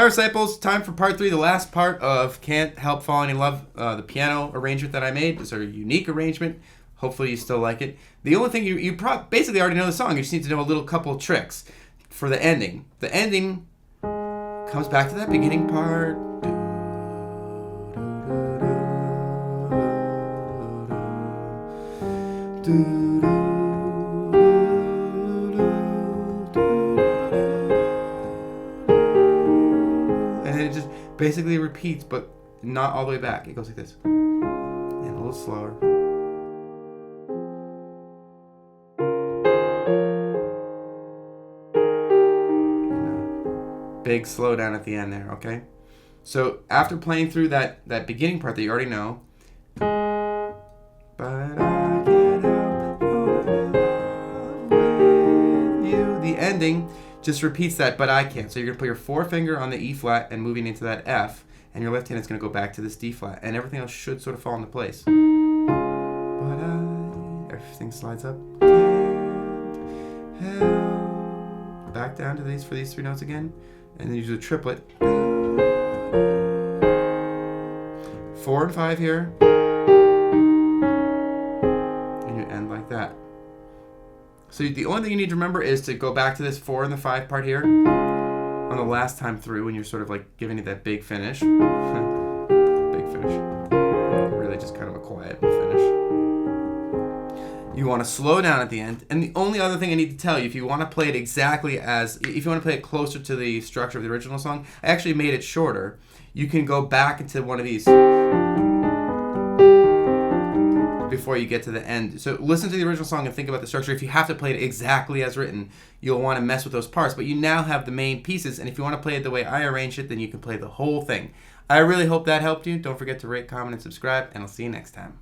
Hi, Disciples. Time for part 3, the last part of Can't Help Falling in Love, the piano arrangement that I made. It's a unique arrangement. Hopefully you still like it. The only thing, you basically already know the song. You just need to know a little couple of tricks for the ending. The ending comes back to that beginning part. And it just basically repeats, but not all the way back. It goes like this. And a little slower. Big slowdown at the end there, okay? So after playing through that beginning part that you already know, but I can't help falling in love with you. The ending just repeats that, but I can't. So you're going to put your forefinger on the E flat and moving into that F, and your left hand is going to go back to this D flat, and everything else should sort of fall into place. But everything slides up. Can't help. Back down to these for these 3 notes again, and then you do a triplet. 4 and 5 here. And you end like that. So the only thing you need to remember is to go back to this 4 and the 5 part here on the last time through when you're sort of like giving it that big finish. Big finish. Really just kind of a quiet finish. You want to slow down at the end. And the only other thing I need to tell you, if you want to play it if you want to play it closer to the structure of the original song, I actually made it shorter. You can go back into one of these before you get to the end. So listen to the original song and think about the structure. If you have to play it exactly as written, you'll want to mess with those parts. But you now have the main pieces, and if you want to play it the way I arranged it, then you can play the whole thing. I really hope that helped you. Don't forget to rate, comment, and subscribe, and I'll see you next time.